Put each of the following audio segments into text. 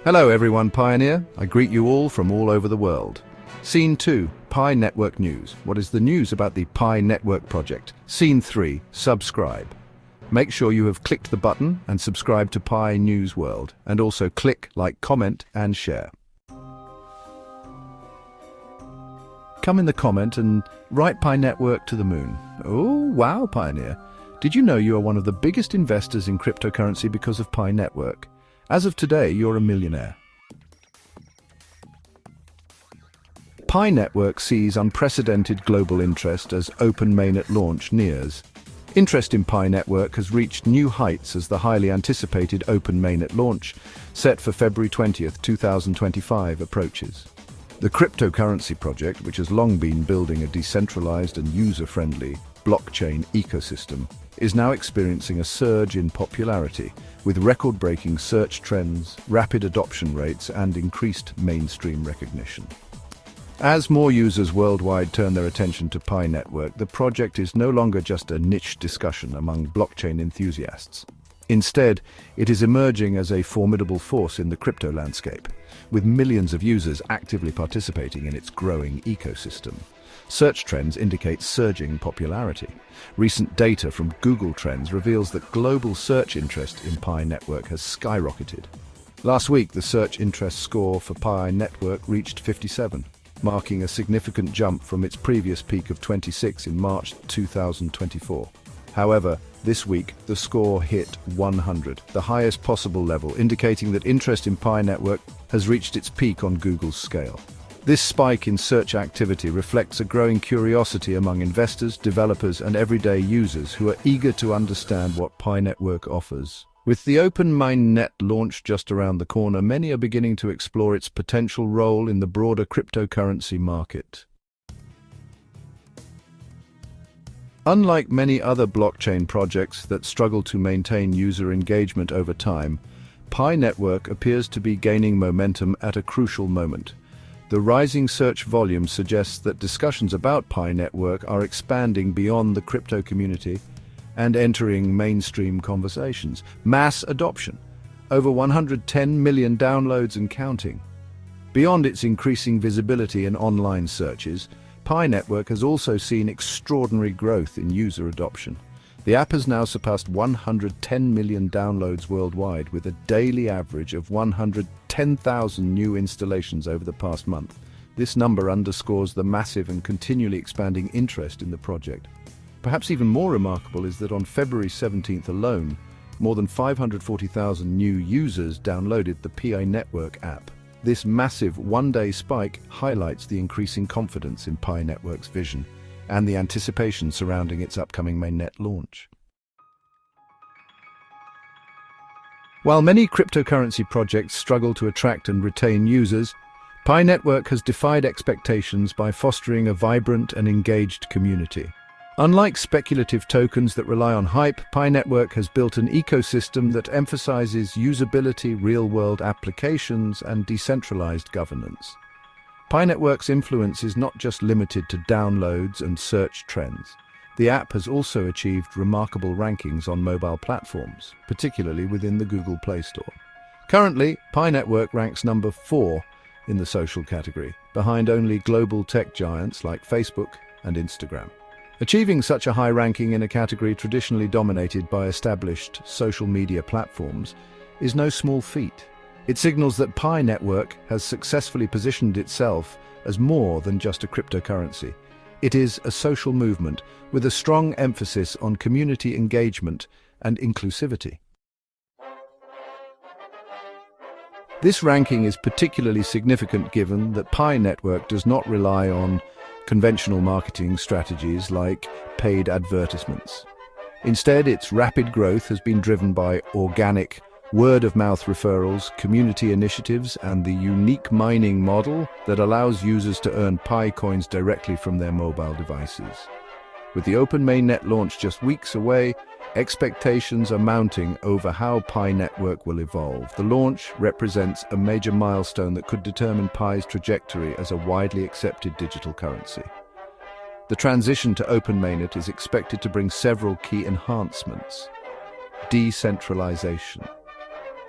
Hello everyone, Pioneer. I greet you all from all over the world. Scene 2, PiNetwork News. What is the news about the PiNetwork project? Scene 3, subscribe. Make sure you have clicked the button and subscribe to Pi News World, and also click, like, comment and share. Come in the comment and write PiNetwork to the moon. Oh, wow, Pioneer. Did you know you are one of the biggest investors in cryptocurrency because of PiNetwork? As of today, you're a millionaire. PiNetwork sees unprecedented global interest as Open Mainnet launch nears. Interest in PiNetwork has reached new heights as the highly anticipated Open Mainnet launch, set for February 20th, 2025, approaches. The cryptocurrency project, which has long been building a decentralized and user-friendly blockchain ecosystem, is now experiencing a surge in popularity, with record-breaking search trends, rapid adoption rates, and increased mainstream recognition. As more users worldwide turn their attention to PiNetwork, the project is no longer just a niche discussion among blockchain enthusiasts. Instead, it is emerging as a formidable force in the crypto landscape, with millions of users actively participating in its growing ecosystem. Search trends indicate surging popularity. Recent data from Google Trends reveals that global search interest in PiNetwork has skyrocketed. Last week, the search interest score for PiNetwork reached 57, marking a significant jump from its previous peak of 26 in March 2024. However, this week, the score hit 100, the highest possible level, indicating that interest in PiNetwork has reached its peak on Google's scale. This spike in search activity reflects a growing curiosity among investors, developers, and everyday users who are eager to understand what PiNetwork offers. With the Open Mainnet launch just around the corner, many are beginning to explore its potential role in the broader cryptocurrency market. Unlike many other blockchain projects that struggle to maintain user engagement over time, PiNetwork appears to be gaining momentum at a crucial moment. The rising search volume suggests that discussions about PiNetwork are expanding beyond the crypto community and entering mainstream conversations. Mass adoption. Over 110 million downloads and counting. Beyond its increasing visibility in online searches, PiNetwork has also seen extraordinary growth in user adoption. The app has now surpassed 110 million downloads worldwide, with a daily average of 110,000 new installations over the past month. This number underscores the massive and continually expanding interest in the project. Perhaps even more remarkable is that on February 17th alone, more than 540,000 new users downloaded the PiNetwork app. This massive one-day spike highlights the increasing confidence in PiNetwork's vision and the anticipation surrounding its upcoming mainnet launch. While many cryptocurrency projects struggle to attract and retain users, PiNetwork has defied expectations by fostering a vibrant and engaged community. Unlike speculative tokens that rely on hype, PiNetwork has built an ecosystem that emphasizes usability, real-world applications, and decentralized governance. PiNetwork's influence is not just limited to downloads and search trends. The app has also achieved remarkable rankings on mobile platforms, particularly within the Google Play Store. Currently, PiNetwork ranks number 4 in the social category, behind only global tech giants like Facebook and Instagram. Achieving such a high ranking in a category traditionally dominated by established social media platforms is no small feat. It signals that PiNetwork has successfully positioned itself as more than just a cryptocurrency. It is a social movement with a strong emphasis on community engagement and inclusivity. This ranking is particularly significant given that PiNetwork does not rely on conventional marketing strategies like paid advertisements. Instead, its rapid growth has been driven by organic, word-of-mouth referrals, community initiatives, and the unique mining model that allows users to earn Pi coins directly from their mobile devices. With the Open Mainnet launch just weeks away, expectations are mounting over how PiNetwork will evolve. The launch represents a major milestone that could determine Pi's trajectory as a widely accepted digital currency. The transition to Open Mainnet is expected to bring several key enhancements. Decentralization.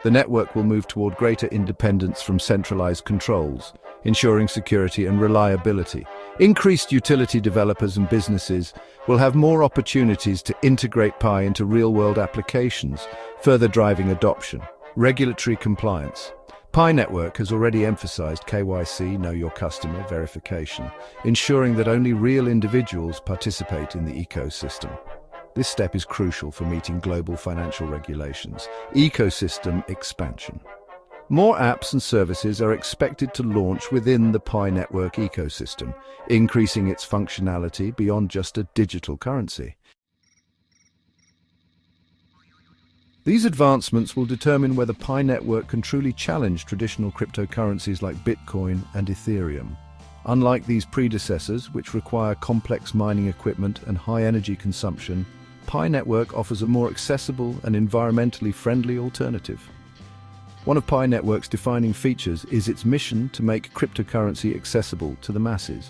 The network will move toward greater independence from centralized controls, ensuring security and reliability. Increased utility developers and businesses will have more opportunities to integrate Pi into real-world applications, further driving adoption. Regulatory compliance. PiNetwork has already emphasized KYC, Know Your Customer, verification, ensuring that only real individuals participate in the ecosystem. This step is crucial for meeting global financial regulations. Ecosystem expansion. More apps and services are expected to launch within the PiNetwork ecosystem, increasing its functionality beyond just a digital currency. These advancements will determine whether PiNetwork can truly challenge traditional cryptocurrencies like Bitcoin and Ethereum. Unlike these predecessors, which require complex mining equipment and high energy consumption, PiNetwork offers a more accessible and environmentally friendly alternative. One of PiNetwork's defining features is its mission to make cryptocurrency accessible to the masses.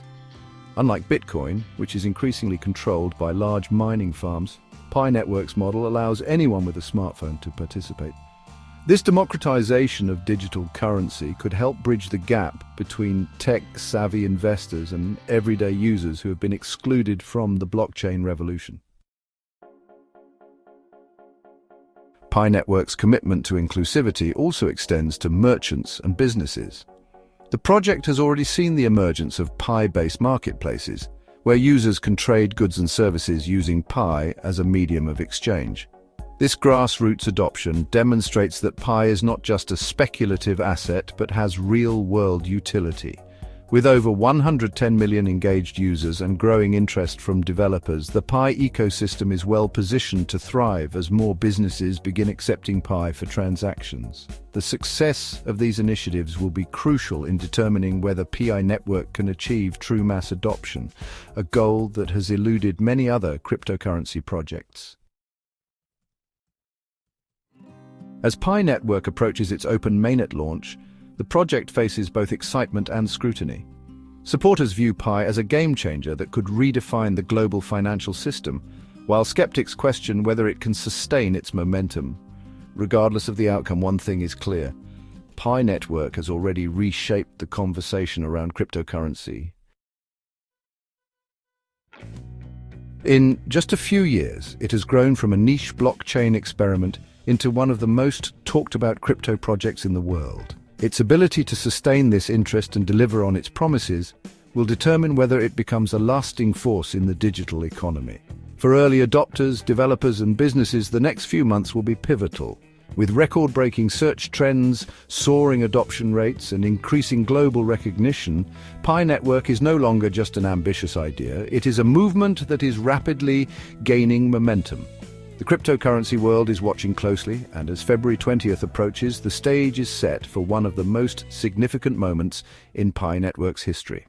Unlike Bitcoin, which is increasingly controlled by large mining farms, PiNetwork's model allows anyone with a smartphone to participate. This democratization of digital currency could help bridge the gap between tech-savvy investors and everyday users who have been excluded from the blockchain revolution. PiNetwork's commitment to inclusivity also extends to merchants and businesses. The project has already seen the emergence of Pi-based marketplaces, where users can trade goods and services using Pi as a medium of exchange. This grassroots adoption demonstrates that Pi is not just a speculative asset but has real-world utility. With over 110 million engaged users and growing interest from developers, the Pi ecosystem is well positioned to thrive as more businesses begin accepting Pi for transactions. The success of these initiatives will be crucial in determining whether PiNetwork can achieve true mass adoption, a goal that has eluded many other cryptocurrency projects. As PiNetwork approaches its open mainnet launch, the project faces both excitement and scrutiny. Supporters view Pi as a game-changer that could redefine the global financial system, while skeptics question whether it can sustain its momentum. Regardless of the outcome, one thing is clear: PiNetwork has already reshaped the conversation around cryptocurrency. In just a few years, it has grown from a niche blockchain experiment into one of the most talked-about crypto projects in the world. Its ability to sustain this interest and deliver on its promises will determine whether it becomes a lasting force in the digital economy. For early adopters, developers, and businesses, the next few months will be pivotal. With record-breaking search trends, soaring adoption rates, and increasing global recognition, PiNetwork is no longer just an ambitious idea. It is a movement that is rapidly gaining momentum. The cryptocurrency world is watching closely, and as February 20th approaches, the stage is set for one of the most significant moments in PiNetwork's history.